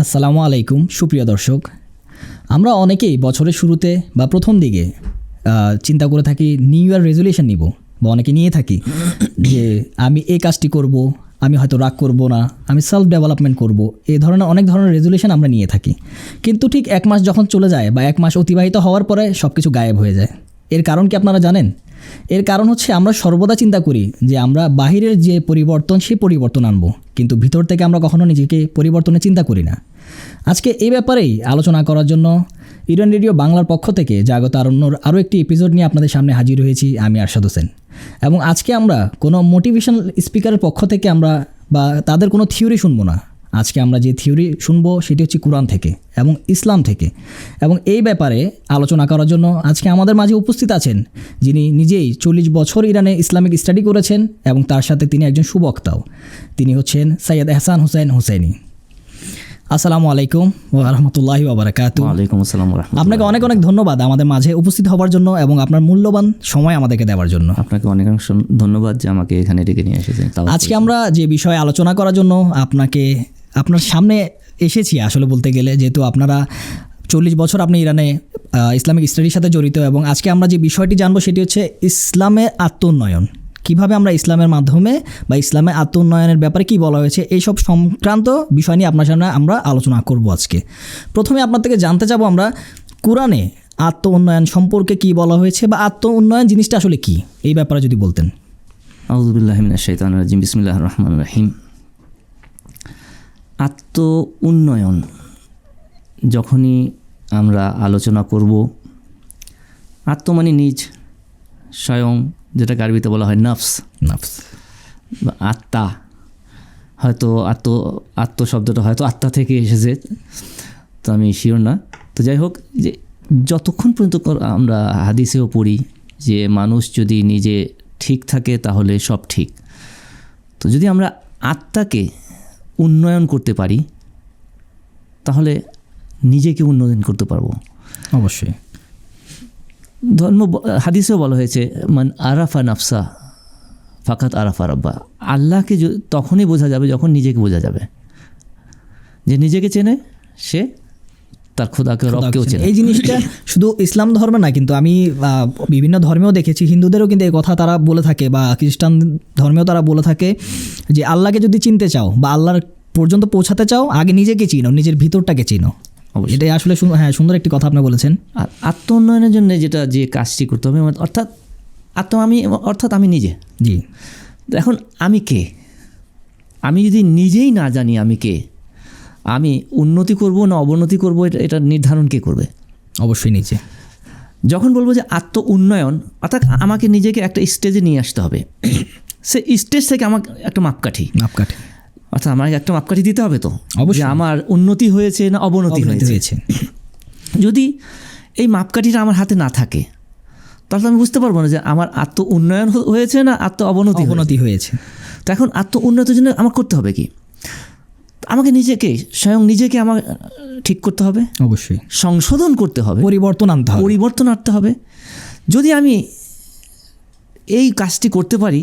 আসসালামু আলাইকুম সুপ্রিয় দর্শক, আমরা অনেকেই বছরের শুরুতে বা প্রথম দিকে চিন্তা করে থাকি নিউ ইয়ার রেজলিউশন নিব, বা অনেকে নিয়ে থাকি যে আমি এই কাজটি করব, আমি হয়তো রাগ করব না, আমি সেলফ ডেভেলপমেন্ট করব, এই ধরনের অনেক ধরনের রেজলিউশন আমরা নিয়ে থাকি। কিন্তু ঠিক এক মাস যখন চলে যায় বা এক মাস অতিবাহিত হওয়ার পরে সব কিছু গায়েব হয়ে যায়। এর কারণ কি আপনারা জানেন? এর কারণ হচ্ছে আমরা সর্বদা চিন্তা করি যে আমরা বাহিরের যে পরিবর্তন সেই পরিবর্তন আনবো, কিন্তু ভিতর থেকে আমরা কখনো নিজেকে পরিবর্তনের চিন্তা করি না। আজকে এই ব্যাপারেই আলোচনা করার জন্য ইরান রেডিও বাংলার পক্ষ থেকে জাগত আরণ্যর আরও একটি এপিসোড নিয়ে আপনাদের সামনে হাজির হয়েছি আমি আরশাদ হোসেন। এবং আজকে আমরা কোনো মোটিভেশনাল স্পিকারের পক্ষ থেকে আমরা বা তাদের কোনো থিওরি শুনবো না। আজকে আমরা যে থিওরি শুনবো সেটি হচ্ছে কোরআন থেকে এবং ইসলাম থেকে। এবং এই ব্যাপারে আলোচনা করার জন্য আজকে আমাদের মাঝে উপস্থিত আছেন যিনি নিজেই 40 বছর ইরানে ইসলামিক স্টাডি করেছেন এবং তার সাথে তিনি একজন সুবক্তাও। তিনি হচ্ছেন সৈয়দ এহসান হুসাইন হুসাইনি। আসসালামু আলাইকুম ওয়া রাহমাতুল্লাহি ওয়া বারাকাতুহু। ওয়ালাইকুম আসসালাম ওয়া রাহমাতুল্লাহ। আপনাকে অনেক অনেক ধন্যবাদ আমাদের মাঝে উপস্থিত হওয়ার জন্য এবং আপনার মূল্যবান সময় আমাদেরকে দেওয়ার জন্য। আপনাকে অনেক অনেক ধন্যবাদ যে আমাকে এখানে ডেকে নিয়ে এসেছেন। আজকে আমরা যে বিষয়ে আলোচনা করার জন্য আপনার সামনে এসেছি আসলে বলতে গেলে, যেহেতু আপনারা 40 বছর আপনি ইরানে ইসলামিক স্টাডির সাথে জড়িত, এবং আজকে আমরা যে বিষয়টি জানবো সেটি হচ্ছে ইসলামের আত্মোন্নয়ন। কীভাবে আমরা ইসলামের মাধ্যমে বা ইসলামের আত্মোন্নয়নের ব্যাপারে কী বলা হয়েছে এইসব সংক্রান্ত বিষয় নিয়ে আপনার সামনে আমরা আলোচনা করব আজকে। প্রথমে আপনার থেকে জানতে চাবো আমরা কোরআনে আত্ম উন্নয়ন সম্পর্কে কী বলা হয়েছে বা আত্ম উন্নয়ন জিনিসটা আসলে কী, এই ব্যাপারে যদি বলতেন। আউযু বিল্লাহি মিনাশ শাইতানির রাজিম, বিসমিল্লাহির রহমানির রহিম। আত্ম উন্নয়ন যখনই আমরা আলোচনা করব, আত্ম মানে নিজ, স্বয়ং, যেটাকে আরবিতে বলা হয় নফস বা আত্মা। হয়তো আত্ম শব্দটা হয়তো আত্মা থেকে এসেছে, তো আমি শিওর না। তো যাই হোক, যে যতক্ষণ পর্যন্ত আমরা হাদিসেও পড়ি যে মানুষ যদি নিজে ঠিক থাকে তাহলে সব ঠিক। তো যদি আমরা আত্মাকে উন্নয়ন করতে পারি তাহলে নিজেকে উন্নয়ন করতে পারবো অবশ্যই। হাদিসেও বলা হয়েছে মান আরাফা নাফসা ফাকাত আরাফা রাব্বা। আল্লাহকে তখনই বোঝা যাবে যখন নিজেকে বোঝা যাবে। যে নিজেকে চেনে সে তার খোদাকে রবকেও চেনে। এই জিনিসটা শুধু ইসলাম ধর্মে না, কিন্তু আমি বিভিন্ন ধর্মেও দেখেছি, হিন্দুদেরও কিন্তু এই কথা তারা বলে থাকে, বা খ্রিস্টান ধর্মেও তারা বলে থাকে যে আল্লাহকে যদি চিনতে চাও বা আল্লাহর পর্যন্ত পৌঁছাতে চাও আগে নিজেকে চিনো, নিজের ভিতরটাকে চিনো। এটাই আসলে সুন্দর একটি কথা আপনি বলেছেন। আর আত্ম উন্নয়নের জন্য যে কাজটি করতে হবে, অর্থাৎ আমি নিজে। জি। এখন আমি কে? আমি যদি নিজেই না জানি আমি কে, আমি উন্নতি করব না অবনতি করব এটা নির্ধারণ কে করবে? অবশ্যই নিজে। যখন বলবো যে আত্ম উন্নয়ন, অর্থাৎ আমাকে নিজেকে একটা স্টেজে নিয়ে আসতে হবে। সে স্টেজ থেকে আমাকে একটা মাপকাঠি, অর্থাৎ আমাকে একটা মাপকাঠি দিতে হবে। তো অবশ্যই আমার উন্নতি হয়েছে না অবনতি হয়েছে। যদি এই মাপকাঠিটা আমার হাতে না থাকে তাহলে আমি বুঝতে পারবো না যে আমার আত্ম উন্নয়ন হয়েছে না আত্ম অবনতি হয়েছে। তো এখন আত্ম উন্নতির জন্য আমার করতে হবে কি? আমাকে স্বয়ং নিজেকে আমার ঠিক করতে হবে, অবশ্যই সংশোধন করতে হবে, পরিবর্তন আনতে হবে। যদি আমি এই কাজটি করতে পারি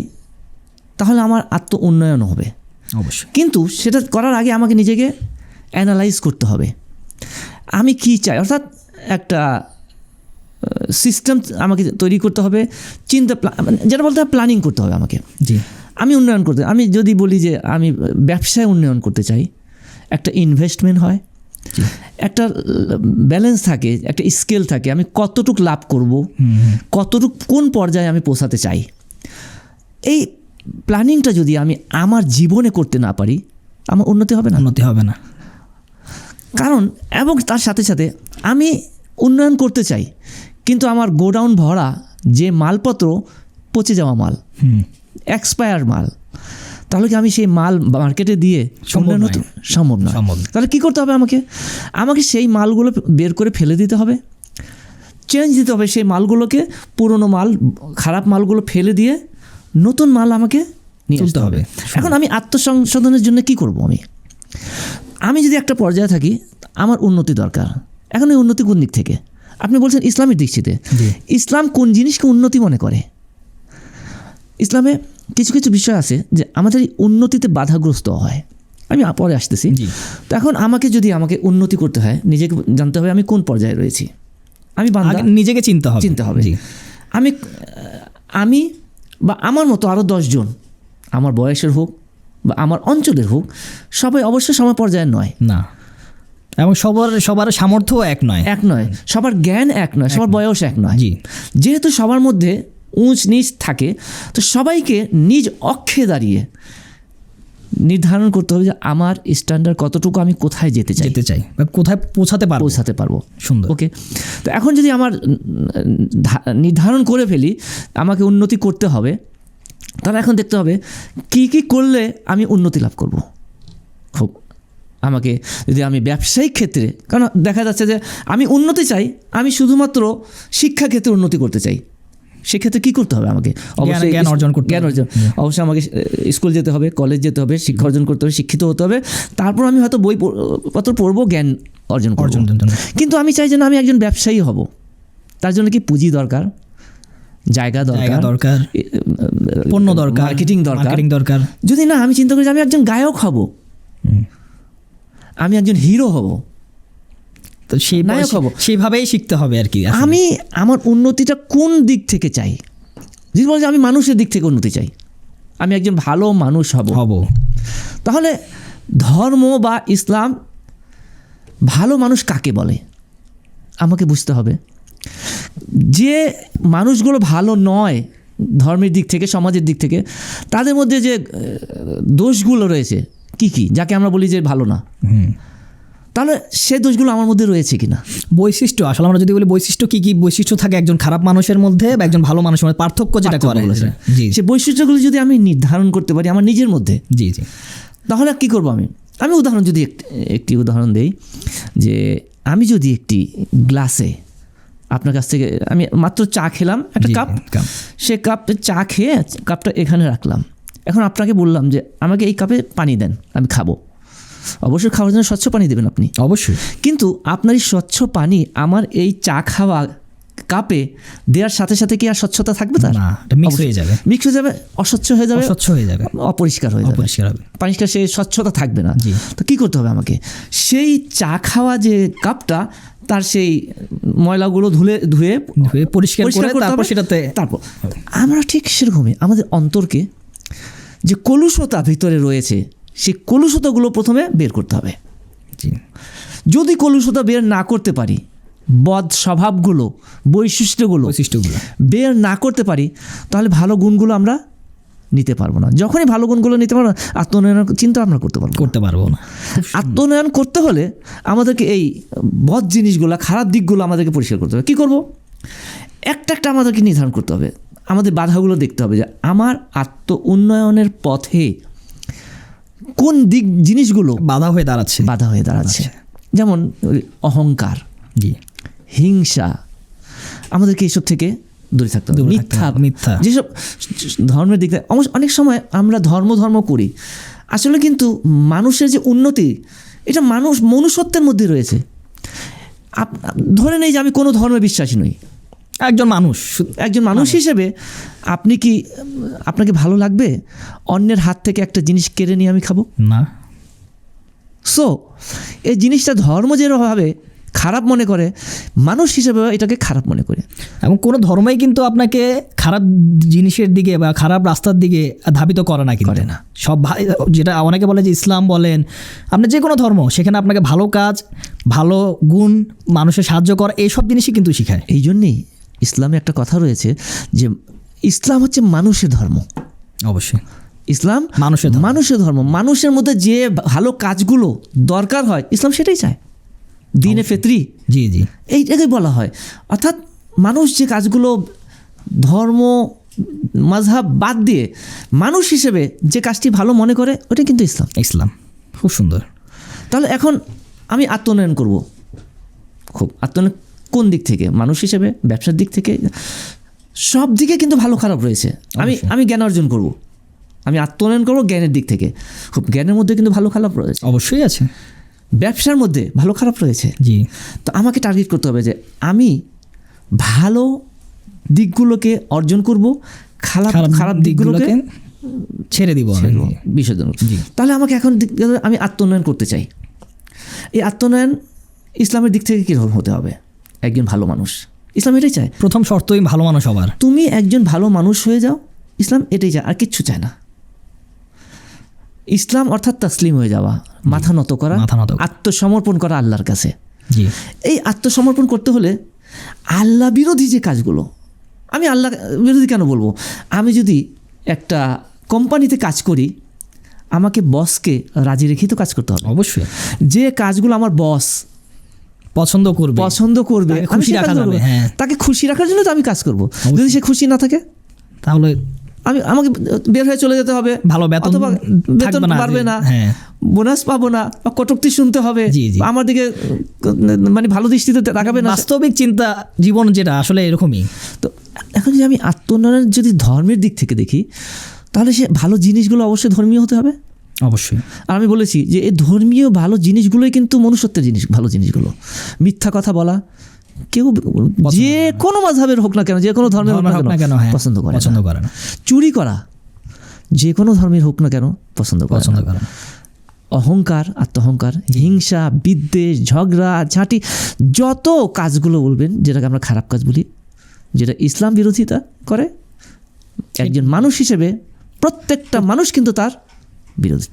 তাহলে আমার আত্ম উন্নয়ন হবে অবশ্যই। কিন্তু সেটা করার আগে আমাকে নিজেকে অ্যানালাইজ করতে হবে আমি কি চাই, অর্থাৎ একটা সিস্টেম আমাকে তৈরি করতে হবে, যেটা বলতে হবে প্ল্যানিং করতে হবে আমাকে। জি। আমি উন্নয়ন করতে, আমি যদি বলি যে আমি ব্যবসায় উন্নয়ন করতে চাই, একটা ইনভেস্টমেন্ট হয়, একটা ব্যালেন্স থাকে, একটা স্কেল থাকে, আমি কতটুকু লাভ করব, কতটুকু কোন পর্যায়ে আমি পৌঁছাতে চাই। এই প্ল্যানিংটা যদি আমি আমার জীবনে করতে না পারি আমার উন্নতি হবে না। কারণ এবং তার সাথে সাথে আমি উন্নয়ন করতে চাই কিন্তু আমার গোডাউন ভরা যে মালপত্র পচে যাওয়া মাল, এক্সপায়ার মাল, তাহলে কি আমি সেই মাল মার্কেটে দিয়ে সম্ভব নয়। তাহলে কী করতে হবে? আমাকে সেই মালগুলো বের করে ফেলে দিতে হবে, চেঞ্জ দিতে হবে সেই মালগুলোকে, পুরনো মাল খারাপ মালগুলো ফেলে দিয়ে নতুন মাল আমাকে নিয়ে আসতে হবে। এখন আমি আত্মসংশোধনের জন্য কি করব? আমি যদি একটা পর্যায়ে থাকি আমার উন্নতি দরকার। এখন এই উন্নতি কোন দিক থেকে? আপনি বলছেন ইসলামের দিক থেকে। ইসলাম কোন জিনিসকে উন্নতি মনে করে? ইসলামে কিছু কিছু বিষয় আছে যে আমাদের এই উন্নতিতে বাধাগ্রস্ত হয়। আমি পরে আসতেছি। জি। তো এখন আমাকে উন্নতি করতে হয়, নিজেকে জানতে হবে আমি কোন পর্যায়ে রয়েছি। আমি বান্দা, আগে নিজেকে চিনতে হবে। জি। আমি বা আমার মতো আরও 10 জন, আমার বয়সের হোক বা আমার অঞ্চলের হোক, সবাই অবশ্যই সম পর্যায়ের নয়, না, এবং সবার সামর্থ্য এক নয়, সবার জ্ঞান এক নয়, সবার বয়স এক নয়। জি। যেহেতু সবার মধ্যে উঁচ নিচ থাকে, তো সবাইকে নিজ অক্ষে দাঁড়িয়ে নির্ধারণ করতে হবে যে আমার স্ট্যান্ডার্ড কতটুকু, আমি কোথায় যেতে চাই বা কোথায় পৌঁছাতে পারবো। সুন্দর। ওকে, তো এখন যদি আমার নির্ধারণ করে ফেলি আমাকে উন্নতি করতে হবে, তাহলে এখন দেখতে হবে কি কি করলে আমি উন্নতি লাভ করব। খুব আমাকে যদি আমি ব্যবসায়িক ক্ষেত্রে, কারণ দেখা যাচ্ছে যে আমি উন্নতি চাই, আমি শুধুমাত্র শিক্ষা ক্ষেত্রে উন্নতি করতে চাই, সেক্ষেত্রে কী করতে হবে? আমাকে অবশ্যই জ্ঞান অর্জন, অবশ্যই আমাকে স্কুল যেতে হবে, কলেজ যেতে হবে, শিক্ষা অর্জন করতে হবে, শিক্ষিত হতে হবে, তারপর আমি হয়তো বইপত্র পড়বো, জ্ঞান অর্জন করব। কিন্তু আমি চাই যে না, আমি একজন ব্যবসায়ী হব, তার জন্য কি পুঁজি দরকার, জায়গা দরকার, পণ্য দরকার, মার্কেটিং দরকার। যদি না আমি চিন্তা করি যে আমি একজন গায়ক হব, আমি একজন হিরো হব, তো সেইভাবেই শিখতে হবে আর কি। আমি আমার উন্নতিটা কোন দিক থেকে চাই? যদি বল যে আমি মানুষের দিক থেকে উন্নতি চাই, আমি একজন ভালো মানুষ হব, তাহলে ধর্ম বা ইসলাম ভালো মানুষ কাকে বলে আমাকে বুঝতে হবে। যে মানুষগুলো ভালো নয় ধর্মের দিক থেকে, সমাজের দিক থেকে, তাদের মধ্যে যে দোষগুলো রয়েছে কি কি, যাকে আমরা বলি যে ভালো না, তাহলে সে দোষগুলো আমার মধ্যে রয়েছে কিনা। বৈশিষ্ট্য, আসলে আমরা যদি বলি বৈশিষ্ট্য কি কি বৈশিষ্ট্য থাকে একজন খারাপ মানুষের মধ্যে বা একজন ভালো মানুষের মধ্যে, পার্থক্য যেটা করে, সে বৈশিষ্ট্যগুলো যদি আমি নির্ধারণ করতে পারি আমার নিজের মধ্যে, তাহলে কি করব? আমি উদাহরণ যদি একটি উদাহরণ দেই, যে আমি যদি একটি গ্লাসে আপনার কাছ থেকে আমি মাত্র চা খেলাম, একটা কাপ, সে কাপে চা খেয়ে কাপটা এখানে রাখলাম, এখন আপনাকে বললাম যে আমাকে এই কাপে পানি দেন, আমি খাবো। অবশ্যই খাওয়ার জন্য স্বচ্ছ পানি দেবেন আপনি, অবশ্যই। কিন্তু আপনার এই স্বচ্ছ পানি আমার এই চা খাওয়া কাপে দেওয়ার সাথে সাথে কি আর স্বচ্ছতা থাকবে? তার না, মিক্স হয়ে যাবে, অস্বচ্ছ হয়ে যাবে, অপরিষ্কার হয়ে যাবে, পরিষ্কার সেই স্বচ্ছতা থাকবে না। তো কি করতে হবে আমাকে? সেই চা খাওয়া যে কাপটা, তার সেই ময়লাগুলো ধুয়ে পরিষ্কার করতে হবে। তারপর আমরা ঠিক সেরকমই আমাদের অন্তরকে যে কলুষতা ভিতরে রয়েছে, সেই কলুষতাগুলো প্রথমে বের করতে হবে। যদি কলুষতা বের না করতে পারি, বদ স্বভাবগুলো, বৈশিষ্ট্যগুলো বের না করতে পারি, তাহলে ভালো গুণগুলো আমরা নিতে পারবো না। যখনই ভালো গুণগুলো নিতে পারবো না, আত্মোন্নয়ন চিন্তা আমরা করতে পারবো না। আত্মোন্নয়ন করতে হলে আমাদেরকে এই বদ জিনিসগুলো, খারাপ দিকগুলো আমাদেরকে পরিষ্কার করতে হবে। কী করবো? একটা আমাদেরকে নির্ধারণ করতে হবে, আমাদের বাধাগুলো দেখতে হবে যে আমার আত্ম উন্নয়নের পথে কোন দিক জিনিসগুলো বাধা হয়ে দাঁড়াচ্ছে। যেমন অহংকার, হিংসা, আমাদেরকে এইসব থেকে দূরে থাকতে হবে। মিথ্যা, যেসব ধর্মের দিক থেকে অনেক সময় আমরা ধর্ম করি, আসলে কিন্তু মানুষের যে উন্নতি, এটা মনুষ্যত্বের মধ্যে রয়েছে। ধরে নেই যে আমি কোনো ধর্মে বিশ্বাসী নই, একজন মানুষ হিসেবে আপনাকে ভালো লাগবে অন্যের হাত থেকে একটা জিনিস কেড়ে নিয়ে আমি খাবো? না। সো এই জিনিসটা ধর্ম যেভাবে খারাপ মনে করে, মানুষ হিসেবে এটাকে খারাপ মনে করে। এবং কোনো ধর্মই কিন্তু আপনাকে খারাপ জিনিসের দিকে বা খারাপ রাস্তার দিকে ধাবিত করে না। সব যেটা অনেকে বলে যে ইসলাম বলেন, আপনি যে কোনো ধর্ম, সেখানে আপনাকে ভালো কাজ, ভালো গুণ, মানুষের সাহায্য করা, এইসব জিনিসই কিন্তু শেখায়। এই জন্যেই ইসলামে একটা কথা রয়েছে যে ইসলাম হচ্ছে মানুষের ধর্ম। অবশ্যই ইসলাম মানুষের ধর্ম। মানুষের মধ্যে যে ভালো কাজগুলো দরকার হয়, ইসলাম সেটাই চায়। দিনে ফিতরি, এইটাকে বলা হয়। অর্থাৎ মানুষ যে কাজগুলো ধর্ম মাযহাব বাদ দিয়ে মানুষ হিসেবে যে কাজটি ভালো মনে করে, ওটা কিন্তু ইসলাম। খুব সুন্দর। তাহলে এখন আমি আত্মোন্নয়ন করব। আত্মোন্নয়ন কোন দিক থেকে? মানুষ হিসেবে, ব্যবসার দিক থেকে, সব দিকে কিন্তু ভালো খারাপ রয়েছে। আমি জ্ঞান অর্জন করব, আমি আত্মোন্নয়ন করব জ্ঞানের দিক থেকে। জ্ঞানের মধ্যে কিন্তু ভালো খারাপ রয়েছে, অবশ্যই আছে। ব্যবসার মধ্যে ভালো খারাপ রয়েছে। তো আমাকে টার্গেট করতে হবে যে আমি ভালো দিকগুলোকে অর্জন করব, খারাপ দিকগুলোকে ছেড়ে দিব আমি। বিসর্জন। জি। তাহলে আমাকে এখন আমি আত্মোন্নয়ন করতে চাই। এই আত্মোন্নয়ন ইসলামের দিক থেকে কীরকম হতে হবে? একজন ভালো মানুষ, ইসলাম এটাই চায়। প্রথম শর্তই ভালো মানুষ হবার। তুমি একজন ভালো মানুষ হয়ে যাও, ইসলাম এটাই চায়, আর কিচ্ছু চায় না। ইসলাম অর্থাৎ তাসলিম হয়ে যাওয়া, মাথা নত করা, মাথা নত করা। আত্মসমর্পণ করা আল্লাহর কাছে। জি। এই আত্মসমর্পণ করতে হলে আল্লাহ বিরোধী যে কাজগুলো, আমি আল্লাহ বিরোধী কেন বলবো? আমি যদি একটা কোম্পানিতে কাজ করি, আমাকে বসকে রাজি রেখেই তো কাজ করতে হবে। অবশ্যই। যে কাজগুলো আমার বস পছন্দ করবে, আমি খুশি সে রাখা কাজ যাবে। করবো। হ্যাঁ, তাকে খুশি রাখার জন্য তো আমি কাজ করব। যদি সে খুশি না থাকে তাহলে আমাকে বের হয়ে চলে যেতে হবে, ভালো বেতন অথবা বেতন থাকবে না, পারবে না, হ্যাঁ, বোনাস পাবো না, বা কটূক্তি শুনতে হবে, জি, জি। আমার দিকে মানে ভালো দৃষ্টিতে তাকাবে না। বাস্তবিক চিন্তা জীবন যেটা আসলে এরকমই। তো এখন যদি আমি আত্মোন্নয়নের যদি ধর্মের দিক থেকে দেখি, তাহলে সে ভালো জিনিসগুলো অবশ্যই ধর্মীয় হতে হবে। অবশ্যই। আর আমি বলেছি যে এই ধর্মীয় ভালো জিনিসগুলোই কিন্তু মনুষ্যত্বের জিনিস। ভালো জিনিসগুলো, মিথ্যা কথা বলা কেউ যে কোনো মাযহাবের হোক না কেন, যে কোনো ধর্মের হোক না কেন হ্যাঁ, পছন্দ করে না। চুরি করা যে কোনো ধর্মের হোক না কেন পছন্দ করে না। অহংকার, আত্মহংকার, হিংসা, বিদ্বেষ, ঝগড়া ঝাঁটি, যত কাজগুলো বলবেন যেটাকে আমরা খারাপ কাজ বলি, যেটা ইসলাম বিরোধিতা করে, একজন মানুষ হিসেবে প্রত্যেকটা মানুষ কিন্তু তার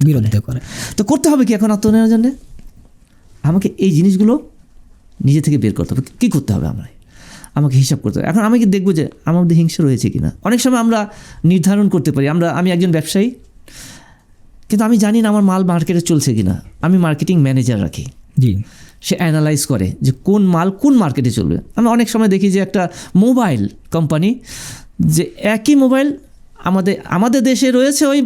বিরোধিতা করে। তো করতে হবে কি এখন আত্মোন্নয়নের জন্য? আমাকে এই জিনিসগুলো নিজে থেকে বের করতে হবে। কী করতে হবে? আমাকে হিসাব করতে হবে। এখন আমি কি দেখবো যে আমার মধ্যে হিংসা রয়েছে কিনা। অনেক সময় আমরা নির্ধারণ করতে পারি, আমি একজন ব্যবসায়ী, কিন্তু আমি জানি না আমার মাল মার্কেটে চলছে কিনা। আমি মার্কেটিং ম্যানেজার রাখি, জি। সে অ্যানালাইজ করে যে কোন মাল কোন মার্কেটে চলবে। আমি অনেক সময় দেখি যে একটা মোবাইল কোম্পানি, যে একই মোবাইল আমাদের দেশে রয়েছে, ওই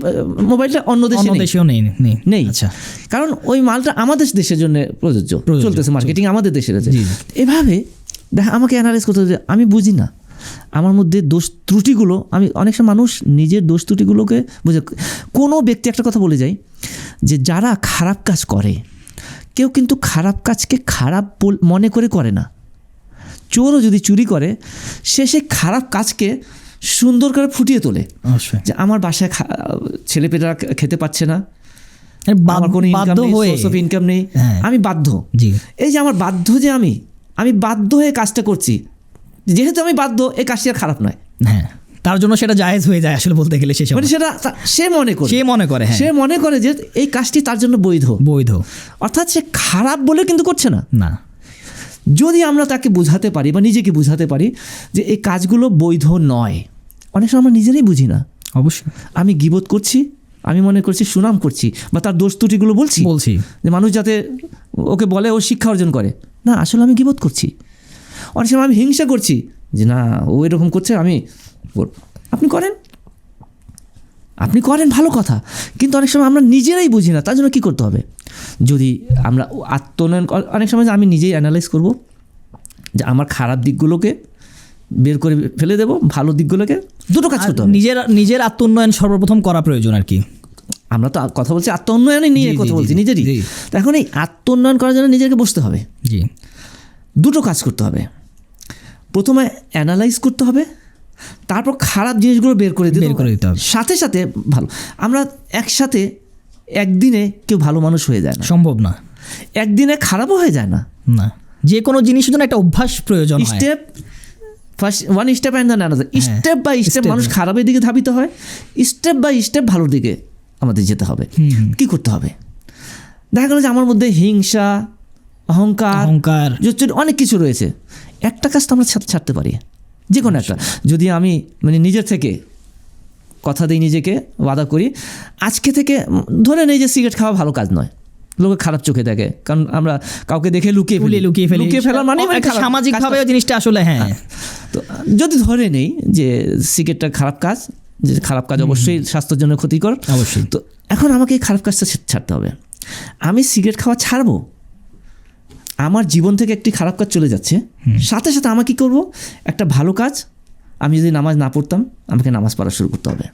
মোবাইলটা অন্য দেশেও নেই। আচ্ছা। কারণ ওই মালটা আমাদের দেশের জন্য প্রযোজ্য চলতেছে, মার্কেটিং আমাদের দেশে রয়েছে। এভাবে দেখা আমাকে অ্যানালাইজ করতে হবে। আমি বুঝি না আমার মধ্যে দোষ ত্রুটিগুলো। আমি অনেক সময় মানুষ নিজের দোষ ত্রুটিগুলোকে বুঝে। কোনো ব্যক্তি একটা কথা বলে যায় যে যারা খারাপ কাজ করে, কেউ কিন্তু খারাপ কাজকে খারাপ মনে করে না। চোরও যদি চুরি করে, সে সেই খারাপ কাজকে সুন্দর করে ফুটিয়ে তোলে। যে আমার বাসায় ছেলেপেলেরা খেতে পাচ্ছে না, আমার কোনো ইনকাম নেই, আমি বাধ্য। এই যে আমার বাধ্য, যে আমি বাধ্য হয়ে কাজটা করছি, যেহেতু আমি বাধ্য, এই কাজটি আর খারাপ নয়। হ্যাঁ, তার জন্য সেটা জায়েজ হয়ে যায় আসলে বলতে গেলে। মানে সেটা সে মনে করে যে এই কাজটি তার জন্য বৈধ, অর্থাৎ সে খারাপ বলে কিন্তু করছে না। যদি আমরা তাকে বোঝাতে পারি বা নিজেকে বোঝাতে পারি যে এই কাজগুলো বৈধ নয়, অনেক সময় আমরা নিজেরাই বুঝি না। অবশ্যই। আমি গীবত করছি, আমি মনে করছি সুনাম করছি, বা তার দোষ ত্রুটিগুলো বলছি যে মানুষ যাতে ওকে বলে, ও শিক্ষা অর্জন করে। না, আসলে আমি গীবত করছি। অনেক সময় আমি হিংসা করছি যে না, ও এরকম করছে, আপনি করেন ভালো কথা, কিন্তু অনেক সময় আমরা নিজেরাই বুঝি না। তার জন্য কী করতে হবে? যদি আমরা আত্মোন্নয়ন, অনেক সময় আমি নিজেই অ্যানালাইজ করব যে আমার খারাপ দিকগুলোকে বের করে ফেলে দেব, ভালো দিকগুলোকে, দুটো কাজ করতে হবে। নিজের আত্মোন্নয়ন সর্বপ্রথম করা প্রয়োজন আর কি। আমরা তো কথা বলছি আত্মোন্নয়নে নিয়ে কথা বলছি নিজেরই। তো এখন এই আত্মোন্নয়ন করার জন্য নিজেকে বসতে হবে। দুটো কাজ করতে হবে। প্রথমে অ্যানালাইজ করতে হবে, তারপর খারাপ জিনিসগুলো বের করে দিতে হবে। সাথে সাথে ভালো, আমরা একসাথে একদিনে কেউ ভালো মানুষ হয়ে যায় না, সম্ভব না। একদিনে খারাপও হয়ে যায় না। যে কোনো জিনিসের জন্য একটা অভ্যাস প্রয়োজন। One step and the another, step by step মানুষ খারাপের দিকে ধাবিত হয়, স্টেপ বাই স্টেপ ভালোর দিকে আমাদের যেতে হবে। কি করতে হবে? দেখা গেল যে আমার মধ্যে হিংসা, অহংকার, অনেক কিছু রয়েছে। একটা কাজ তো আমরা ছাড়তে পারি, যে কোনো একটা। যদি আমি নিজের থেকে কথা দিই, নিজেকে ওয়াদা করি, আজকে থেকে ধরে নেই যে সিগারেট খাওয়া ভালো কাজ নয়, লোকে খারাপ চোখে দেখে, কারণ আমরা কাউকে দেখে লুকিয়ে ফেলার মানে সামাজিকভাবে জিনিসটা আসলে। হ্যাঁ, তো যদি ধরে নেই যে সিগারেটটা খারাপ কাজ, যে খারাপ কাজ অবশ্যই স্বাস্থ্যের জন্য ক্ষতিকর, অবশ্যই। তো এখন আমাকে এই খারাপ কাজটা ছাড়তে হবে। আমি সিগারেট খাওয়া ছাড়বো, আমার জীবন থেকে একটি খারাপ কাজ চলে যাচ্ছে, সাথে সাথে আমাকে কী করবো? একটা ভালো কাজ। আমি যদি নামাজ না পড়তাম, আমাকে নামাজ পড়া শুরু করতে হবে।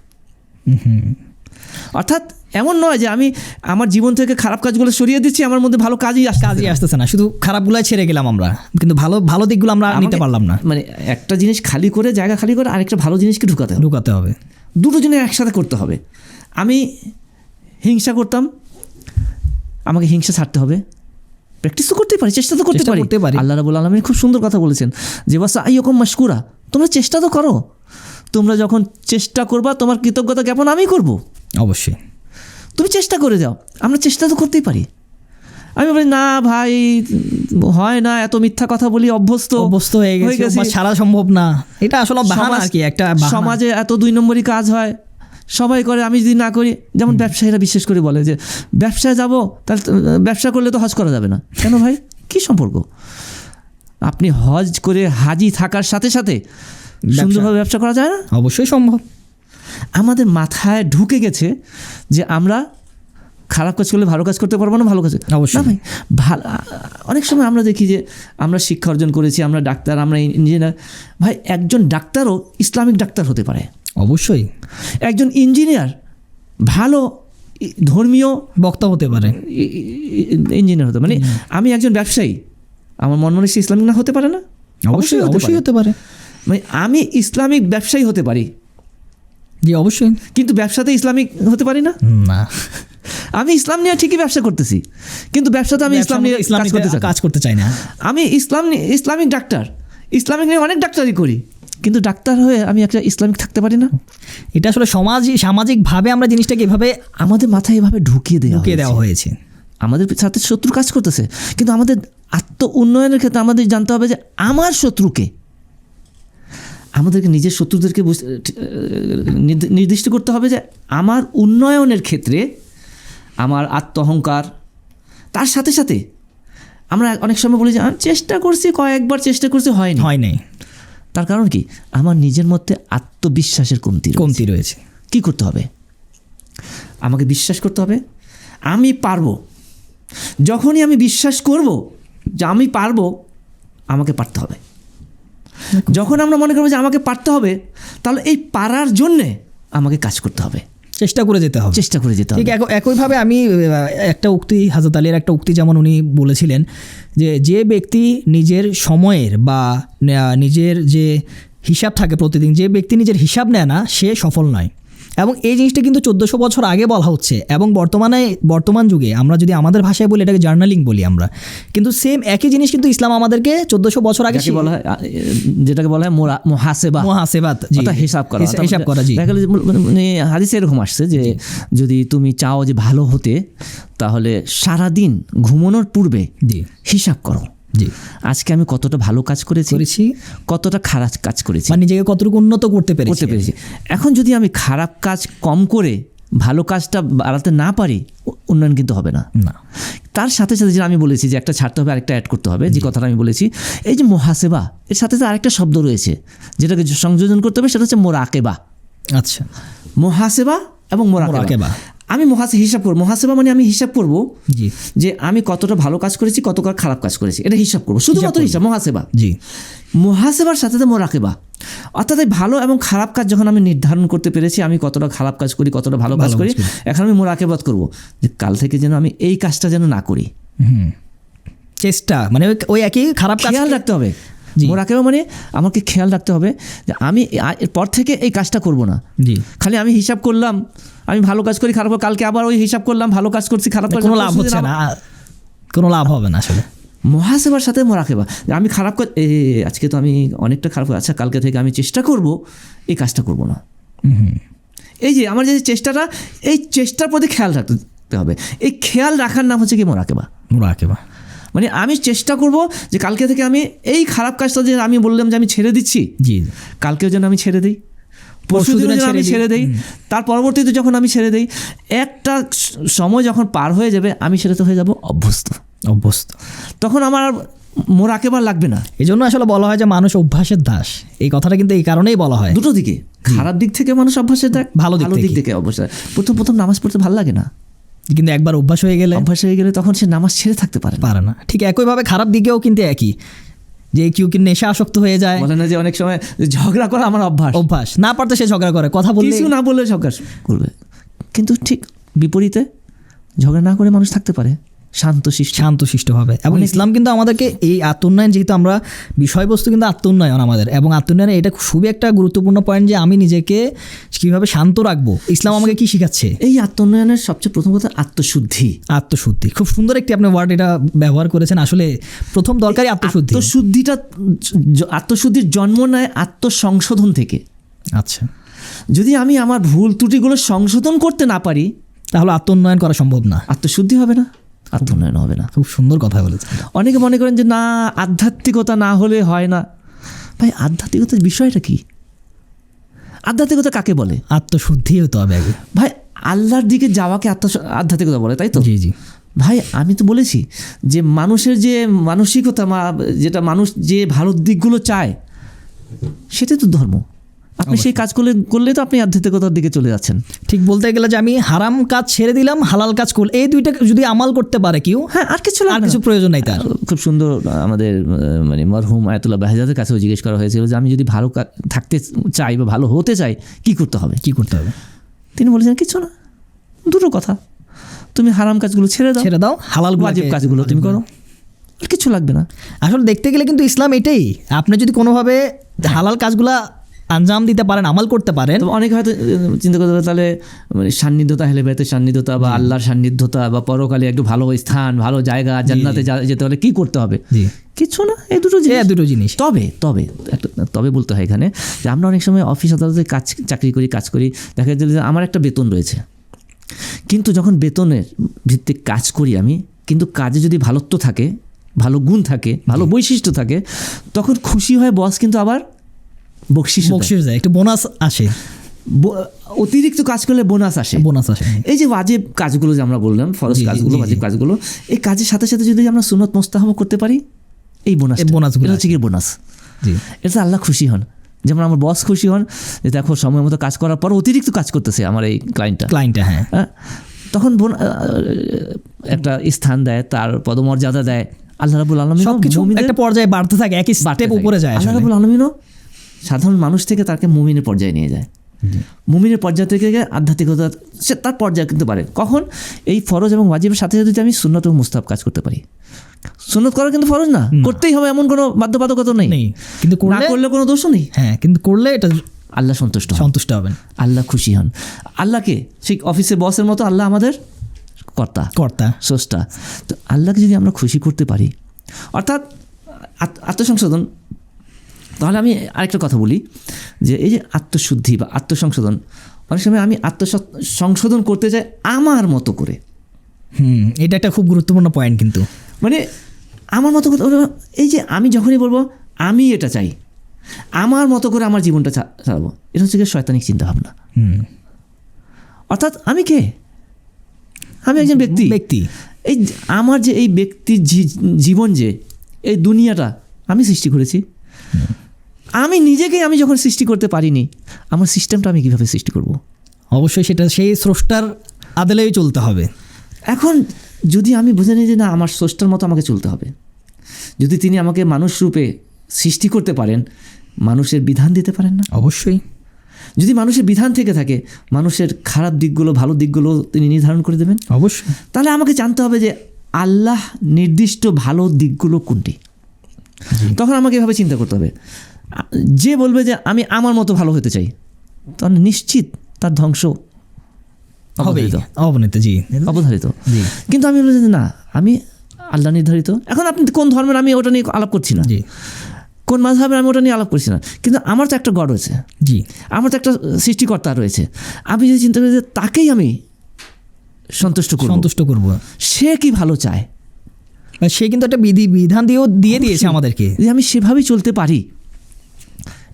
অর্থাৎ এমন নয় যে আমি আমার জীবন থেকে খারাপ কাজগুলো সরিয়ে দিচ্ছি, আমার মধ্যে ভালো কাজই আসতেছে না, শুধু খারাপগুলাই ছেড়ে গেলাম আমরা, কিন্তু ভালো দিকগুলো আমরা নিতে পারলাম না। একটা জিনিস জায়গা খালি করে আরেকটা ভালো জিনিসকে ঢুকাতে হবে। দুটো জিনিস একসাথে করতে হবে। আমি হিংসা করতাম, আমাকে হিংসা ছাড়তে হবে। প্র্যাকটিস তো করতেই পারি, চেষ্টা তো করতে পারি। আল্লাহ রাব্বুল আলামিন খুব সুন্দর কথা বলেছেন যে ওয়াসাইয়ুকুম মাশকুরা, তোমরা চেষ্টা তো করো। তোমরা যখন চেষ্টা করবা তোমার কৃতজ্ঞতা জ্ঞাপন আমি করব। অবশ্যই তুমি চেষ্টা করে যাও। আমরা চেষ্টা তো করতেই পারি। আমি বলি না ভাই হয় না, এত মিথ্যা কথা বলি, অভ্যস্ত হয়ে গেছে, ছাড়া সম্ভব না। এটা আসলে বাহানা আর কি, একটা সমাজে এত 2 নম্বরই কাজ হয়, সবাই করে, আমি যদি না করি। যেমন ব্যবসায়ীরা বিশেষ করে বলে যে ব্যবসায় যাব, তাহলে ব্যবসা করলে তো হজ করা যাবে না। কেন ভাই, কি সম্পর্ক? আপনি হজ করে হাজি থাকার সাথে সাথে সুন্দরভাবে ব্যবসা করা যায় না? অবশ্যই সম্ভব। আমাদের মাথায় ঢুকে গেছে যে আমরা খারাপ কাজ করলে ভালো কাজ করতে পারবো না, ভালো কাজ অবশ্যই না ভাই। অনেক সময় আমরা দেখি যে আমরা শিক্ষা অর্জন করেছি, আমরা ডাক্তার, আমরা ইঞ্জিনিয়ার। ভাই একজন ডাক্তারও ইসলামিক ডাক্তার হতে পারে। অবশ্যই একজন ইঞ্জিনিয়ার ভালো ধর্মীয় বক্তা হতে পারে, ইঞ্জিনিয়ার হতে। মানে আমি একজন ব্যবসায়ী, আমার মনে সে ইসলামিক না হতে পারে না? অবশ্যই অবশ্যই হতে পারে। মানে আমি ইসলামিক ব্যবসায়ী হতে পারি, জি অবশ্যই, কিন্তু ব্যবসাতে ইসলামিক হতে পারি না। না, আমি ইসলাম নিয়ে ঠিকই ব্যবসা করতেছি, কিন্তু ব্যবসাতে আমি ইসলাম নিয়ে কাজ করতে চাই না। আমি ইসলামিক ডাক্তার, ইসলামিক নিয়ে অনেক ডাক্তারি করি, কিন্তু ডাক্তার হয়ে আমি একটা ইসলামিক থাকতে পারি না। এটা আসলে সামাজিকভাবে আমরা জিনিসটাকে এভাবে আমাদের মাথায় এভাবে ঢুকিয়ে দেওয়া হয়েছে। আমাদের সাথে শত্রু কাজ করতেছে, কিন্তু আমাদের আত্ম উন্নয়নের ক্ষেত্রে আমাদের জানতে হবে যে আমার শত্রুকে, আমাদেরকে নিজের শত্রুদেরকে নির্দিষ্ট করতে হবে যে আমার উন্নয়নের ক্ষেত্রে আমার আত্ম অহংকার। তার সাথে সাথে আমরা অনেক সময় বলি যে আমি চেষ্টা করছি, কয়েকবার চেষ্টা করছি, হয়নি। তার কারণ কি? আমার নিজের মধ্যে আত্মবিশ্বাসের কমতি রয়েছে। কি করতে হবে? আমাকে বিশ্বাস করতে হবে আমি পারবো। যখনই আমি বিশ্বাস করব যে আমি পারবো, আমাকে পারতে হবে। যখন আমরা মনে করবো যে আমাকে পারতে হবে, তাহলে এই পারার জন্যে আমাকে কাজ করতে হবে, চেষ্টা করে যেতে হবে। ঠিক একইভাবে আমি একটা উক্তি, হযরত আলীর একটা উক্তি যেমন উনি বলেছিলেন যে ব্যক্তি নিজের সময়ের বা নিজের যে হিসাব থাকে প্রতিদিন, যে ব্যক্তি নিজের হিসাব নেয় না সে সফল নয়। এবং এই জিনিসটা কিন্তু 1400 বছর আগে বলা হচ্ছে, এবং বর্তমান যুগে আমরা যদি আমাদের ভাষায় বলি এটাকে জার্নালিং বলি আমরা, কিন্তু সেম একই জিনিস কিন্তু ইসলাম আমাদেরকে 1400 বছর আগে বলা হয়, যেটাকে বলা হয় মুহাসেবাত, হিসাব করা। হাদিসে এরকম আসছে যে যদি তুমি চাও যে ভালো হতে, তাহলে সারাদিন ঘুমানোর পূর্বে হিসাব করো। আজকে আমি কতটা ভালো কাজ করেছি, কতটা খারাপ কাজ করেছি, নিজেকে কতটুকু উন্নত করতে পেরেছি। এখন যদি আমি খারাপ কাজ কম করে ভালো কাজটা বাড়াতে না পারি, উন্নয়ন কিন্তু হবে না। তার সাথে সাথে যে আমি বলেছি যে একটা ছাড়তে হবে, আরেকটা অ্যাড করতে হবে, যে কথাটা আমি বলেছি, এই যে মুহাসেবা, এর সাথে আরেকটা শব্দ রয়েছে যেটাকে সংযোজন করতে হবে, সেটা হচ্ছে মোরাকেবা। আচ্ছা, মুহাসেবা এবং মোরাকেবা। আমি হিসাব করবো। মুহাসেবা মানে আমি হিসাব করবো যে আমি কতটা ভালো কাজ করেছি, কতটা খারাপ কাজ করেছি, এটা হিসাব করবো, শুধুমাত্র হিসাব, মুহাসেবা। মুহাসেবার সাথে সাথে মোরাকেবা, অর্থাৎ ভালো এবং খারাপ কাজ যখন আমি নির্ধারণ করতে পেরেছি, আমি কতটা খারাপ কাজ করি, কতটা ভালো কাজ করি, এখন আমি মোরাকেবাত করবো যে কাল থেকে যেন আমি এই কাজটা যেন না করি। চেষ্টা মানে ওই একই খারাপ কাজ খেয়াল রাখতে হবে। মোরাকেবা মানে আমাকে খেয়াল রাখতে হবে যে আমি এরপর থেকে এই কাজটা করব না। খালি আমি হিসাব করলাম, আমি ভালো কাজ করি, খারাপ, কালকে আবার ওই হিসাব করলাম, ভালো কাজ করছি, খারাপ কাজ, কোনো লাভ হচ্ছে না, কোনো লাভ হবে না আসলে। মুহাসেবার সাথে মোরাকেবা, আমি খারাপ কাজ, আজকে তো আমি অনেকটা খারাপ, আচ্ছা কালকে থেকে আমি চেষ্টা করব এই কাজটা করব না। এই যে আমার যে চেষ্টাটা, এই চেষ্টার প্রতি খেয়াল রাখতে হবে। এই খেয়াল রাখার নাম হচ্ছে কি মোরাকেবা। মানে আমি চেষ্টা করব যে কালকে থেকে আমি এই খারাপ কাজটা যে আমি বললাম যে আমি ছেড়ে দিচ্ছি, কালকেও যেন আমি ছেড়ে দিই, পরশুদিন আমি ছেড়ে দেই, তার পরবর্তীতে যখন আমি ছেড়ে দেই, একটা সময় যখন পার হয়ে যাবে আমি সেটাতে হয়ে যাব অভ্যস্ত। তখন আমার মোরাকেবা লাগবে না। এই জন্য আসলে বলা হয় যে মানুষ অভ্যাসের দাস। এই কথাটা কিন্তু এই কারণেই বলা হয়। দুটো দিকে, খারাপ দিক থেকে মানুষ অভ্যাসের দাস, ভালো দিক থেকে অভ্যাস। প্রথম নামাজ পড়তে ভালো লাগে না, কিন্তু একবার অভ্যাস হয়ে গেলে তখন সে নামাজ ছেড়ে থাকতে পারে না। ঠিক একইভাবে খারাপ দিকেও কিন্তু একই, যে কেউ কি নেশা আসক্ত হয়ে যায়, বলে না যে অনেক সময় ঝগড়া করা আমার অভ্যাস, না পারতে সে ঝগড়া করে, কথা বললে কিছু না বললে ঝগড়া করবে। কিন্তু ঠিক বিপরীতে ঝগড়া না করে মানুষ থাকতে পারে, শান্তশিষ্ট হবে। এবং ইসলাম কিন্তু আমাদেরকে এই আত্মোন্নয়ন, যেহেতু আমরা বিষয়বস্তু কিন্তু আত্মোন্নয়ন আমাদের, এবং আত্মোন্নয়নে এটা খুবই একটা গুরুত্বপূর্ণ পয়েন্ট যে আমি নিজেকে কীভাবে শান্ত রাখবো। ইসলাম আমাকে কি শেখাচ্ছে? এই আত্মোন্নয়নের সবচেয়ে প্রথম কথা আত্মশুদ্ধি। খুব সুন্দর একটি আপনি ওয়ার্ড এটা ব্যবহার করেছেন। আসলে প্রথম দরকারই আত্মশুদ্ধির জন্ম নেয় আত্মসংশোধন থেকে। আচ্ছা, যদি আমি আমার ভুল ত্রুটিগুলো সংশোধন করতে না পারি তাহলে আত্মোন্নয়ন করা সম্ভব না, আত্মশুদ্ধি হবে না, আত্মোন্নয়ন হবে না। খুব সুন্দর কথা বলেছেন। অনেকে মনে করেন যে না, আধ্যাত্মিকতা না হলে হয় না। ভাই, আধ্যাত্মিকতার বিষয়টা কি? আধ্যাত্মিকতা কাকে বলে? আত্মশুদ্ধি হতে হবে আগে। ভাই, আল্লাহর দিকে যাওয়াকে আধ্যাত্মিকতা বলে, তাই তো? জি জি। ভাই, আমি তো বলেছি যে মানুষের যে মানসিকতা, যেটা মানুষ যে ভালো দিকগুলো চায়, সেটাই তো ধর্ম। আপনি সেই কাজ করলে তো আপনি আধ্যাত্মিকতার দিকে চলে যাচ্ছেন। ঠিক বলতে গেলে যে আমি হারাম কাজ ছেড়ে দিলাম, হালাল কাজ করল, এই দুইটা যদি আমাল করতে পারে কেউ, হ্যাঁ, আর কিছু প্রয়োজন নেই তার। খুব সুন্দর আমাদের মানে মরহুম আয়াতুল্লাহ বাহজাদের কাছেও জিজ্ঞেস করা হয়েছিল যে আমি যদি ভালো থাকতে চাই বা ভালো হতে চাই কি করতে হবে? তিনি বলেছেন কিছু না, দুটো কথা, তুমি হারাম কাজগুলো ছেড়ে দাও, হালাল ওয়াজিব কাজগুলো তুমি করো, আর কিছু লাগবে না। আসলে দেখতে গেলে কিন্তু ইসলাম এটাই, আপনি যদি কোনোভাবে হালাল কাজগুলা আঞ্জাম দিতে পারেন, আমাল করতে পারেন। তো অনেকে হয়তো চিন্তা করতে পারে তাহলে মানে সান্নিধ্যতা, হেলে বেতের সান্নিধ্যতা বা আল্লাহর সান্নিধ্যতা বা পরকালে একটু ভালো স্থান, ভালো জায়গা, জান্নাতে যেতে হলে কি করতে হবে? কিছু না, এই দুটো জিনিস। তবে বলতে হয় এখানে যে আমরা অনেক সময় অফিস আদালতে কাজ করি, দেখা যায় যে আমার একটা বেতন রয়েছে, কিন্তু যখন বেতনের ভিত্তিক কাজ করি আমি, কিন্তু কাজে যদি ভালোত্ব থাকে, ভালো গুণ থাকে, ভালো বৈশিষ্ট্য থাকে, তখন খুশি হয় বস, কিন্তু আবার বকশিস দেয়, একটু বোনাস আসে। অতিরিক্ত কাজ করলে বোনাস আসে। এই যে ওয়াজিব কাজগুলো যে আমরা বললাম, ফরজ কাজগুলো, ওয়াজিব কাজগুলো, এই কাজের সাথে সাথে যদি আমরা সুন্নত মুস্তাহাব করতে পারি, এই বোনাসগুলো হচ্ছে কি বোনাস। এটা আল্লাহ খুশি হন। যেমন আমার বস খুশি হন যে দেখো সময় মতো কাজ করার পর অতিরিক্ত কাজ করতেছে আমার এই ক্লায়েন্টটা, হ্যাঁ, তখন একটা স্থান দেয়, তার পদমর্যাদা দেয়। আল্লাহ রাব্বুল আলামিন সবকিছু একটা পর্যায়ে বাড়তে থাকে, একই স্টেপ উপরে যায়। আল্লাহ রাব্বুল আলামিনও সাধারণ মানুষ থেকে তাকে মুমিনের পর্যায়ে নিয়ে যায়। মুমিনের পর্যায় থেকে আধ্যাত্মিকতা তার পর্যায়ে কিন্তু পারে কখন? এই ফরজ এবং ওয়াজিবের সাথে সাথে যদি আমি সুন্নত এবং মুস্তাহাব কাজ করতে পারি। সুন্নত করা কিন্তু ফরজ না, করতেই হবে এমন কোনো বাধ্যবাধকতা নেই, কিন্তু না করলে কোনো দোষও নেই। হ্যাঁ, কিন্তু করলে এটা আল্লাহ সন্তুষ্ট হবেন, আল্লাহ খুশি হন। আল্লাহকে সেই অফিসে বসের মতো আল্লাহ আমাদের কর্তা স্রষ্টা। তো আল্লাহকে যদি আমরা খুশি করতে পারি, অর্থাৎ আত্মসংশোধন, তাহলে আমি আরেকটা কথা বলি যে এই যে আত্মশুদ্ধি বা আত্মসংশোধন, অনেক সময় আমি আত্মসংশোধন করতে চাই আমার মতো করে। এটা একটা খুব গুরুত্বপূর্ণ পয়েন্ট, কিন্তু মানে আমার মতো করে, এই যে আমি যখনই বলবো আমি এটা চাই, আমার মতো করে আমার জীবনটা চালাবো, এটা হচ্ছে কি শয়তানিক চিন্তাভাবনা। অর্থাৎ আমি কে? আমি একজন ব্যক্তি। এই আমার যে এই ব্যক্তির জীবন, যে এই দুনিয়াটা আমি সৃষ্টি করেছি, আমি নিজেকে আমি যখন সৃষ্টি করতে পারিনি, আমার সিস্টেমটা আমি কীভাবে সৃষ্টি করব? অবশ্যই সেটা সেই স্রষ্টার আদেলেই চলতে হবে। এখন যদি আমি বুঝে নিই যে না, আমার স্রষ্টার মতো আমাকে চলতে হবে, যদি তিনি আমাকে মানুষ রূপে সৃষ্টি করতে পারেন, মানুষের বিধান দিতে পারেন না? অবশ্যই। যদি মানুষের বিধান থেকে থাকে, মানুষের খারাপ দিকগুলো, ভালো দিকগুলো তিনি নির্ধারণ করে দেবেন। অবশ্যই। তাহলে আমাকে জানতে হবে যে আল্লাহ নির্দিষ্ট ভালো দিকগুলো কোনটি। তখন আমাকে এভাবে চিন্তা করতে হবে। যে বলবে যে আমি আমার মতো ভালো হতে চাই, তাহলে নিশ্চিত তার ধ্বংস অবধারিত। কিন্তু আমি বলছি না, আমি আল্লাহ নির্ধারিত। এখন আপনি কোন ধর্মের, আমি ওটা নিয়ে আলাপ করছি না, কোন মাযহাবের আমি ওটা নিয়ে আলাপ করছি না, কিন্তু আমার তো একটা গড রয়েছে, আমার তো একটা সৃষ্টিকর্তা রয়েছে। আমি যদি চিন্তা করি যে তাকেই আমি সন্তুষ্ট করব, সে কি ভালো চায়, সে কিন্তু একটা বিধান দিয়ে দিয়েছে আমাদেরকে, যে আমি সেভাবেই চলতে পারি।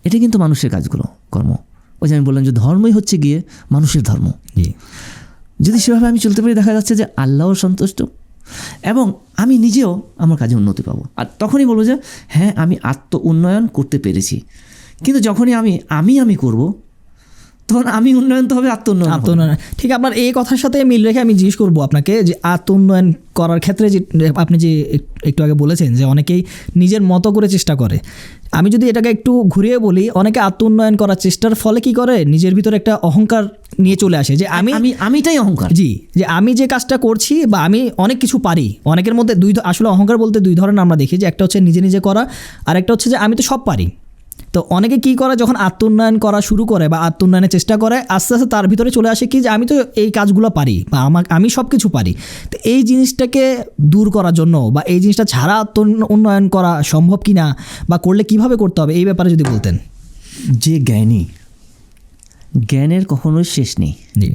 এটা কিন্তু মানুষের কাজগুলো, কর্ম। ওই যে আমি বললাম যে ধর্মই হচ্ছে গিয়ে মানুষের ধর্ম। যদি সেভাবে আমি চলতে পারি, দেখা যাচ্ছে যে আল্লাহও সন্তুষ্ট এবং আমি নিজেও আমার কাজে উন্নতি পাবো। আর তখনই বলবো যে হ্যাঁ, আমি আত্ম উন্নয়ন করতে পেরেছি। কিন্তু যখনই আমি করব, তখন আমি উন্নয়ন তো হবে, আত্মোন্নয়ন হবে। আত্মোন্নয়ন, ঠিক। আপনার এই কথার সাথে মিল রেখে আমি জিজ্ঞেস করবো আপনাকে যে আত্মোন্নয়ন করার ক্ষেত্রে যে আপনি যে একটু আগে বলেছেন যে অনেকেই নিজের মতো করে চেষ্টা করে, আমি যদি এটাকে একটু ঘুরিয়ে বলি, অনেকে আত্মোন্নয়ন করার চেষ্টার ফলে কি করে, নিজের ভিতরে একটা অহংকার নিয়ে চলে আসে যে আমিটাই অহংকার। জি, যে আমি যে কাজটা করছি বা আমি অনেক কিছু পারি। অনেকের মধ্যে আসলে অহংকার বলতে দুই ধরনের আমরা দেখি, যে একটা হচ্ছে নিজে নিজে করা, আর একটা হচ্ছে যে আমি তো সব পারি। তো অনেকে কি করে, যখন আত্মোন্নয়ন করা শুরু করে বা আত্মোন্নয়নের চেষ্টা করে, আস্তে আস্তে তার ভিতরে চলে আসে কি যে আমি তো এই কাজগুলো পারি বা আমি সব কিছু পারি। তো এই জিনিসটাকে দূর করার জন্য বা এই জিনিসটা ছাড়া উন্নয়ন করা সম্ভব কি না, বা করলে কিভাবে করতে হবে, এই ব্যাপারে যদি বলতেন। যে জ্ঞানী, জ্ঞানের কখনোই শেষ নেই। জি,